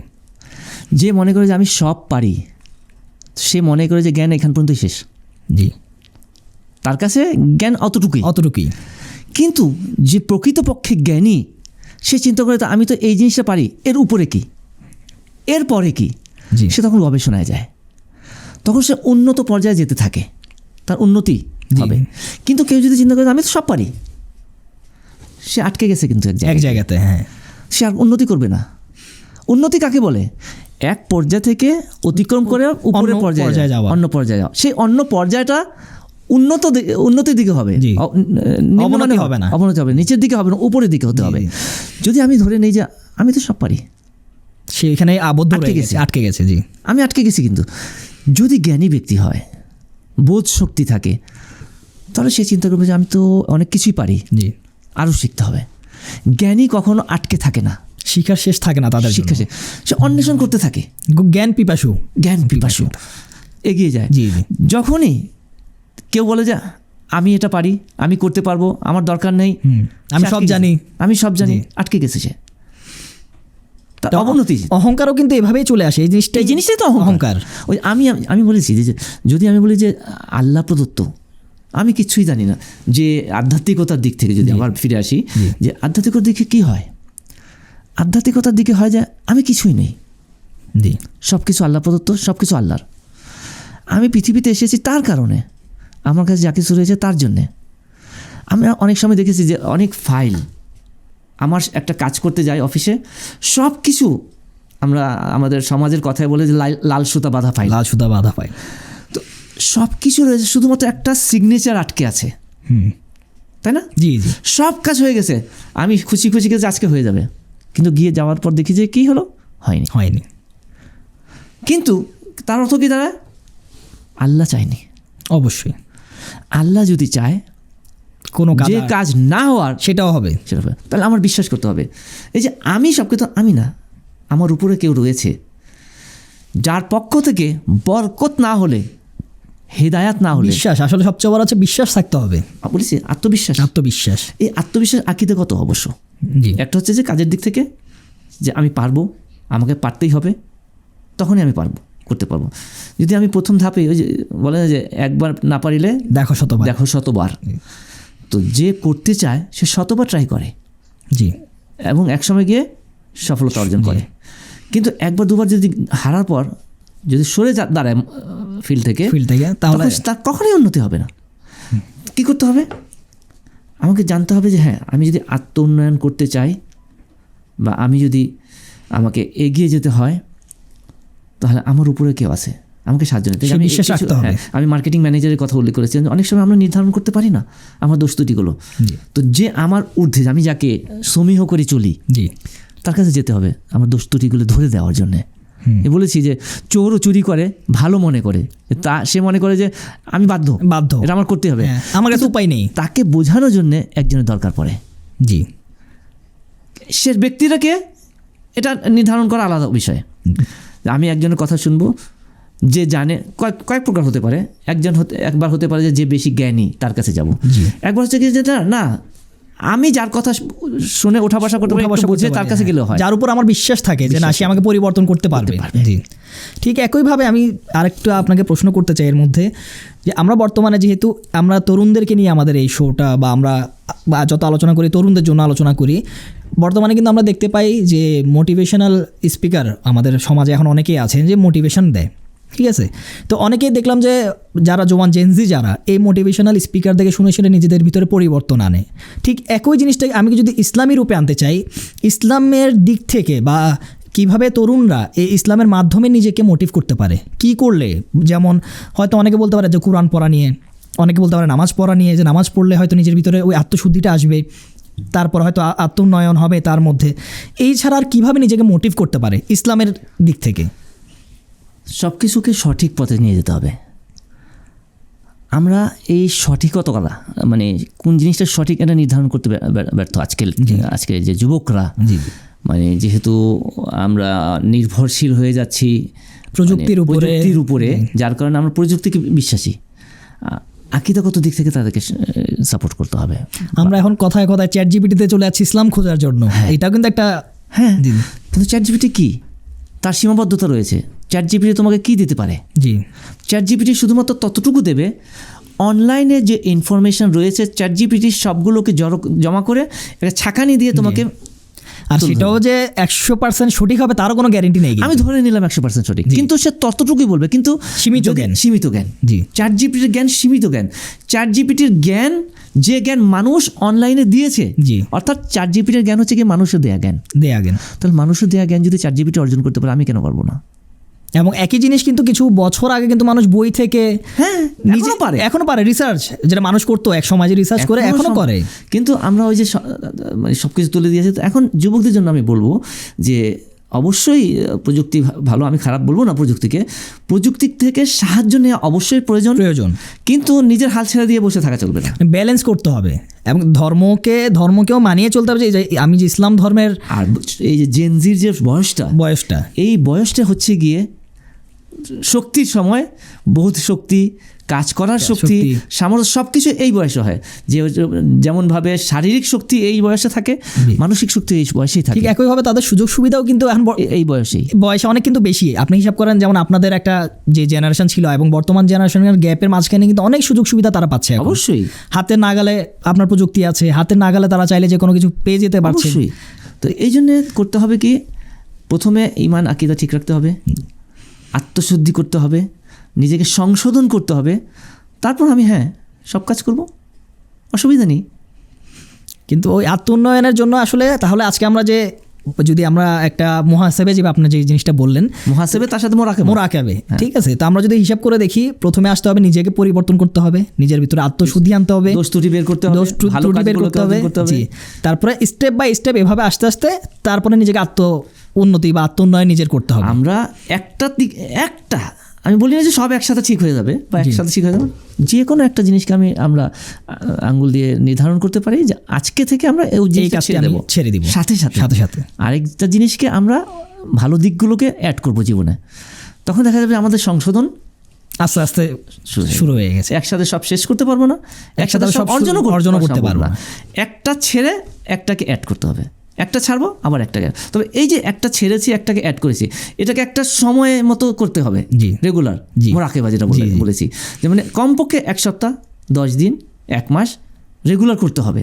যে মনে করে যে আমি সব পারি, সে মনে করে যে জ্ঞান এখান পর্যন্তই শেষ। জি, তার কাছে জ্ঞান অতটুকুই। কিন্তু যে প্রকৃতপক্ষে জ্ঞানী, সে চিন্তা করে তো আমি তো এই জিনিসটা পারি, এর উপরে কি, এর পরে কি, জি, সে তখন গবেষণায় যায়। তখন সে উন্নত পর্যায়ে যেতে থাকে, তার উন্নতি হবে। কিন্তু কেউ যদি চিন্তা করে আমি তো সব পারি, সে আটকে গেছে কিন্তু এক জায়গাতে। হ্যাঁ, সে আর উন্নতি করবে না। উন্নতি কাকে বলে? এক পর্যায় থেকে অতিক্রম করে উপরের পর্যায়ে যাওয়া, অন্য পর্যায়ে যাওয়া। সেই অন্য পর্যায়টা উন্নতির দিকে হবে, অবনতি হবে না, অবনতি হবে, নিচের দিকে হবে না, উপরের দিকে হতে হবে। যদি আমি ধরে নেই যে আমি তো সব পারি, সে এখানে আবদ্ধ আটকে গেছে। জি, আমি আটকে গেছি। কিন্তু যদি জ্ঞানী ব্যক্তি হয়, বোধ শক্তি থাকে, তাহলে সে চিন্তা করবে যে আমি তো অনেক কিছুই পারি, জি, আরও শিখতে হবে। জ্ঞানী কখনো আটকে থাকে না, শিক্ষার শেষ থাকে না তাদের, শিক্ষা শেষ। সে অন্বেষণ করতে থাকে, জ্ঞান পিপাসু এগিয়ে যায়। জি, যখনই কেউ বলে যে আমি এটা পারি, আমি করতে পারবো, আমার দরকার নেই, আমি সব জানি, আটকে গেছে সে। অবনতি, অহংকারও কিন্তু এভাবেই চলে আসে। এই জিনিসটাই তো অহংকার। ওই আমি বলেছি যে যদি আমি বলি যে আল্লাহ প্রদত্ত, আমি কিচ্ছুই জানি না, যে আধ্যাত্মিকতার দিক থেকে যদি আবার ফিরে আসি, যে আধ্যাত্মিকতার দিকে কি হয়, আধ্যাত্মিকতার দিকে হয় যে আমি কিছুই নেই, সব কিছু আল্লাহ প্রদত্ত, সব কিছু আল্লাহর। আমি পৃথিবীতে এসেছি তার কারণে, আমার কাছে যা কিছু রয়েছে তার জন্যে। আমরা অনেক সময় দেখেছি যে অনেক ফাইল, আমার একটা কাজ করতে যাই অফিসে, সব কিছু আমরা আমাদের সমাজের কথায় বলে যে লাল সুতা বাঁধা ফাইল, তো সব কিছু রয়েছে, শুধুমাত্র একটা সিগনেচার আটকে আছে, তাই না? জি, সব কাজ হয়ে গেছে, আমি খুশি গেছে আজকে হয়ে যাবে, কিন্তু গিয়ে যাওয়ার পর দেখি যে কী হলো, হয়নি। কিন্তু তার অর্থ কি দাঁড়ায়? আল্লাহ চায়নি। অবশ্যই আল্লাহ যদি চায় কোনো যে কাজ না হওয়ার, সেটাও হবে। তাহলে আমার বিশ্বাস করতে হবে এই যে আমি সব কিছু, আমি না, আমার উপরে কেউ রয়েছে, যার পক্ষ থেকে বরকত না হলে, হেদায়াত না হলে, বিশ্বাস, আসলে সবচেয়ে বড় হচ্ছে বিশ্বাস থাকতে হবে। বলেছি আত্মবিশ্বাস। এই আত্মবিশ্বাস আকিদাগত অবশ্য। একটা হচ্ছে যে কাজের দিক থেকে যে আমি পারবো, আমাকে পারতেই হবে, তখনই আমি করতে পারবো। যদি আমি প্রথম ধাপে ওই যে বলে যে একবার না পারিলে দেখো শতবার, তো যে করতে চায় সে শতবার ট্রাই করে, জি, এবং একসময় গিয়ে সফলতা অর্জন করে। কিন্তু একবার দুবার যদি হারার পর যদি সরে দাঁড়ায় ফিল্ড থেকে, তাহলে তার কখনোই উন্নতি হবে না। কি করতে হবে? আমাকে জানতে হবে যে হ্যাঁ, আমি যদি আত্ম উন্নয়ন করতে চাই বা আমাকে এগিয়ে যেতে হয়, তাহলে আমার উপরে কেউ আছে, আমাকে সাহায্য নিতে। আমি মার্কেটিং ম্যানেজারের কথা উল্লেখ করেছি, অনেক সময় আমরা নির্ধারণ করতে পারি না আমার দোষ ত্রুটিগুলো, তো যে আমার ঊর্ধ্বে, আমি যাকে সমীহ করে চলি, তার কাছে যেতে হবে আমার দোষ ত্রুটিগুলো ধরে দেওয়ার জন্যে। বলেছি যে চোরও চুরি করে ভালো মনে করে, সে মনে করে যে আমি বাধ্য, এটা আমার করতে হবে, আমার কাছে উপায় নেই। তাকে বোঝানোর জন্য একজনের দরকার পড়ে। জি, সে ব্যক্তিটাকে এটা নির্ধারণ করা আলাদা বিষয়। আমি একজনের কথা শুনবো যে জানে, কয়েক প্রকার হতে পারে। একবার হতে পারে যে বেশি জ্ঞানী, তার কাছে যাব। একবার হচ্ছে কি, যেটা না, আমি যার কথা শুনে ওঠা বসা করতে পারি, তার কাছে গেলেও হয়, যার উপর আমার বিশ্বাস থাকে যে না, সে আমাকে পরিবর্তন করতে পারবে। জি, ঠিক একইভাবে আমি আরেকটু আপনাকে প্রশ্ন করতে চাই এর মধ্যে, যে আমরা বর্তমানে যেহেতু আমরা তরুণদেরকে নিয়ে আমাদের এই শোটা বা যত আলোচনা করি, তরুণদের জন্য আলোচনা করি, বর্তমানে কিন্তু আমরা দেখতে পাই যে মোটিভেশনাল স্পিকার আমাদের সমাজে এখন অনেকেই আছেন যে মোটিভেশন দেয়। ঠিক আছে। তো অনেকেই দেখলাম যে যারা জোয়ান জেনজি যারা এই মোটিভেশনাল স্পিকার থেকে শুনে শুনে নিজেদের ভিতরে পরিবর্তন আনে, ঠিক একই জিনিসটাকে আমি যদি ইসলামী রূপে আনতে চাই, ইসলামের দিক থেকে বা কিভাবে তরুণরা এই ইসলামের মাধ্যমে নিজেকে মোটিভ করতে পারে, কি করলে, যেমন হয়তো অনেকে বলতে পারে যে কোরআন পড়া নিয়ে, অনেকে বলতে পারে নামাজ পড়া নিয়ে, যে নামাজ পড়লে হয়তো নিজের ভিতরে ওই আত্মশুদ্ধিটা আসবে, তারপর হয়তো আত্মোন্নয়ন হবে তার মধ্যে। এই ছাড়া আর কীভাবে নিজেকে মোটিভ করতে পারে ইসলামের দিক থেকে? সব কিছুকে সঠিক পথে নিয়ে যেতে হবে। আমরা এই সঠিকতা মানে কোন জিনিসটা সঠিক এটা নির্ধারণ করতে ব্যর্থ আজকের যে যুবকরা। জি, মানে যেহেতু আমরা নির্ভরশীল হয়ে যাচ্ছি প্রযুক্তির উপরে, যার কারণে আমরা প্রযুক্তিকে বিশ্বাসী। আকীদাগত দিক থেকে তাদেরকে সাপোর্ট করতে হবে। আমরা এখন কথায় কথায় চ্যাট জিপিটিতে চলে যাচ্ছি ইসলাম খোঁজার জন্য, এটাও কিন্তু একটা কিন্তু চ্যাট জিপিটি কি, তার সীমাবদ্ধতা রয়েছে। চ্যাট জিপিটি তোমাকে কি দিতে পারে? জি, চ্যাট জিপিটি শুধুমাত্র ততটুকু দেবে, অনলাইনে যে ইনফরমেশন রয়েছে চ্যাট জিপিটি সবগুলোকে জমা করে একটা ছাঁকানি দিয়ে তোমাকে, আর সেটাও যে 100% সঠিক হবে তারও কোনো গ্যারেন্টি নেই। আমি ধরে নিলাম 100% সঠিক, কিন্তু সে ততটুকুই বলবে, কিন্তু সীমিত জ্ঞান। জি, চ্যাট জিপিটির জ্ঞান সীমিত জ্ঞান। চ্যাট জিপিটির জ্ঞান যে জ্ঞান মানুষ অনলাইনে দিয়েছে, জি, অর্থাৎ চ্যাট জিপিটির জ্ঞান হচ্ছে কি মানুষের দেয়া জ্ঞান। তাহলে মানুষের দেয়া জ্ঞান যদি চ্যাট জিপিটি অর্জন করতে পারে, আমি কেন পারবো না? এবং একই জিনিস কিন্তু কিছু বছর আগে কিন্তু মানুষ বই থেকে এখনো পারে রিসার্চ, যেটা মানুষ করতো এক সময়, যে রিসার্চ করে এখনো করে। কিন্তু আমরা ওই যে মানে সব কিছু তুলে দিয়েছি। তো এখন যুবকদের জন্য আমি বলবো যে অবশ্যই প্রযুক্তি ভালো, আমি খারাপ বলবো না প্রযুক্তিকে। প্রযুক্তি থেকে সাহায্য নেওয়া অবশ্যই প্রয়োজন, কিন্তু নিজের হাল ছেড়ে দিয়ে বসে থাকা চলবে না। ব্যালেন্স করতে হবে এবং ধর্মকেও মানিয়ে চলতে হবে। যে আমি যে ইসলাম ধর্মের, আর এই যে জেনজির যে বয়সটা, এই বয়সটা হচ্ছে গিয়ে শক্তির সময়, বোধ শক্তি, কাজ করার শক্তি, সামর্থ্য, সব কিছু এই বয়সে হয়। যেমনভাবে শারীরিক শক্তি এই বয়সে থাকে, মানসিক শক্তি এই বয়সেই থাকে। ঠিক একইভাবে তাদের সুযোগ সুবিধাও কিন্তু এখন এই বয়সে অনেক কিন্তু বেশি। আপনি হিসাব করেন, যেমন আপনাদের একটা যে জেনারেশন ছিল এবং বর্তমান জেনারেশনের গ্যাপের মাঝখানে কিন্তু অনেক সুযোগ সুবিধা তারা পাচ্ছে। অবশ্যই হাতের নাগালে আপনার প্রযুক্তি আছে, হাতের নাগালে তারা চাইলে যে কোনো কিছু পেয়ে যেতে পারছে। তো এই জন্য করতে হবে কি, প্রথমে ঈমান আকীদা ঠিক রাখতে হবে, আত্মশুদ্ধি করতে হবে, নিজেকে সংশোধন করতে হবে, তারপর আমি সব কাজ করব, অসুবিধা নেই। কিন্তু ওই আত্মোন্নয়নের জন্য আসলে তাহলে আজকে আমরা যে যদি আমরা একটা মুহাসেবে, যে আপনি যে জিনিসটা বললেন মুহাসেবে, তার সাথে মোরাকাবে, ঠিক আছে। তো আমরা যদি হিসাব করে দেখি, প্রথমে আসতে হবে নিজেকে পরিবর্তন করতে হবে, নিজের ভিতরে আত্মশুদ্ধি আনতে হবে, দোষ ত্রুটি বের করতে হবে, তারপরে স্টেপ বাই স্টেপ এভাবে আস্তে আস্তে তারপরে নিজেকে উন্নতি বা আত্মোন্নয়ন নিজের করতে হবে। আমরা একটা আমি বলি না যে সব একসাথে ঠিক হয়ে যাবে বা একসাথে ঠিক হয়ে যাবে, যে কোনো একটা জিনিসকে আমরা আঙ্গুল দিয়ে নির্ধারণ করতে পারি যে আজকে থেকে আমরা এই কাজটা ছেড়ে দিব, সাথে সাথে আরেকটা জিনিসকে আমরা ভালো দিকগুলোকে অ্যাড করব জীবনে। তখন দেখা যাবে আমাদের সংশোধন আস্তে আস্তে শুরু হয়ে গেছে। একসাথে সব শেষ করতে পারবো না, একসাথে সব অর্জনও করতে পারবো না। একটা ছেড়ে একটাকে অ্যাড করতে হবে, একটা ছাড়বো আবার একটাকে। তবে এই যে একটা ছেড়েছি, একটাকে অ্যাড করেছি, এটাকে একটা সময় মতো করতে হবে, রেগুলার মোরাকাবা যেটা বলেছি, যেমন কমপক্ষে 1 সপ্তাহ, 10 দিন, 1 মাস রেগুলার করতে হবে।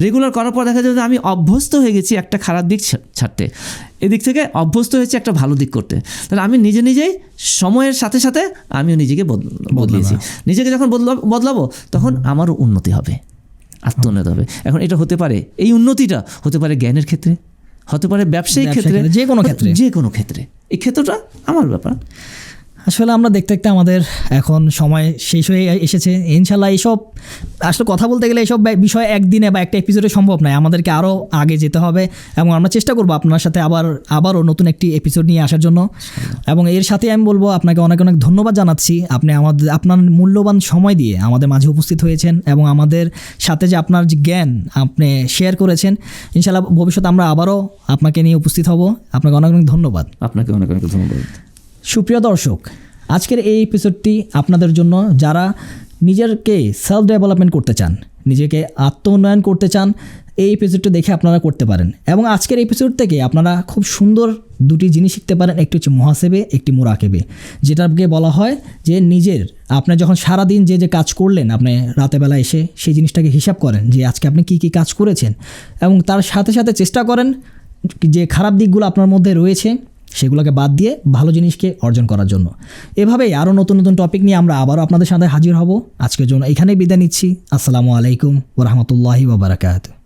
রেগুলার করার পর দেখা যাবে যে আমি অভ্যস্ত হয়ে গেছি একটা খারাপ দিক ছাড়তে, এদিক থেকে অভ্যস্ত হয়েছে একটা ভালো দিক করতে। তাহলে আমি নিজেই সময়ের সাথে সাথে আমিও নিজেকে বদলেছি। নিজেকে যখন বদলাবো তখন আমারও উন্নতি হবে, আত্মোন্নতি হবে। এখন এটা হতে পারে, এই উন্নতিটা হতে পারে জ্ঞানের ক্ষেত্রে, হতে পারে ব্যবসায়িক ক্ষেত্রে, যে কোনো ক্ষেত্রে। এই ক্ষেত্রটা আমার ব্যাপার। আসলে আমরা দেখতে দেখতে আমাদের এখন সময় শেষ হয়ে এসেছে। ইনশাল্লাহ এইসব আসলে কথা বলতে গেলে এইসব বিষয় একদিনে বা একটা এপিসোডে সম্ভব নয়, আমাদেরকে আরও আগে যেতে হবে এবং আমরা চেষ্টা করবো আপনার সাথে আবারও নতুন একটি এপিসোড নিয়ে আসার জন্য। এবং এর সাথে আমি বলবো আপনাকে অনেক অনেক ধন্যবাদ জানাচ্ছি, আপনি আপনার মূল্যবান সময় দিয়ে আমাদের মাঝে উপস্থিত হয়েছেন এবং আমাদের সাথে যে আপনার যে জ্ঞান আপনি শেয়ার করেছেন। ইনশাল্লাহ ভবিষ্যতে আমরা আবারও আপনাকে নিয়ে উপস্থিত হব। আপনাকে অনেক অনেক ধন্যবাদ। আপনাকে অনেক অনেক ধন্যবাদ। সুপ্রিয় দর্শক, আজকের এই এপিসোডটি আপনাদের জন্য যারা নিজেকে সেলফ ডেভেলপমেন্ট করতে চান, নিজেকে আত্ম-উন্নয়ন করতে চান, এই এপিসোডটা দেখে আপনারা করতে পারেন। এবং আজকের এপিসোড থেকে আপনারা খুব সুন্দর দুটি জিনিস শিখতে পারেন, একটি হচ্ছে মুহাসেবে, একটি মুরাকাবে, যেটাকে বলা হয় যে আপনি যখন সারাদিন যে কাজ করলেন, আপনি রাতেবেলা এসে সেই জিনিসটাকে হিসাব করেন যে আজকে আপনি কী কী কাজ করেছেন এবং তার সাথে সাথে চেষ্টা করেন যে খারাপ দিকগুলো আপনার মধ্যে রয়েছে সেগুলোকে বাদ দিয়ে ভালো জিনিসকে অর্জন করার জন্য। এভাবেই আরও নতুন নতুন টপিক নিয়ে আমরা আবারও আপনাদের সাথে হাজির হব। আজকের জন্য এখানেই বিদায় নিচ্ছি। আসসালামু আলাইকুম ওয়া রাহমাতুল্লাহি ওয়া বারাকাতুহু।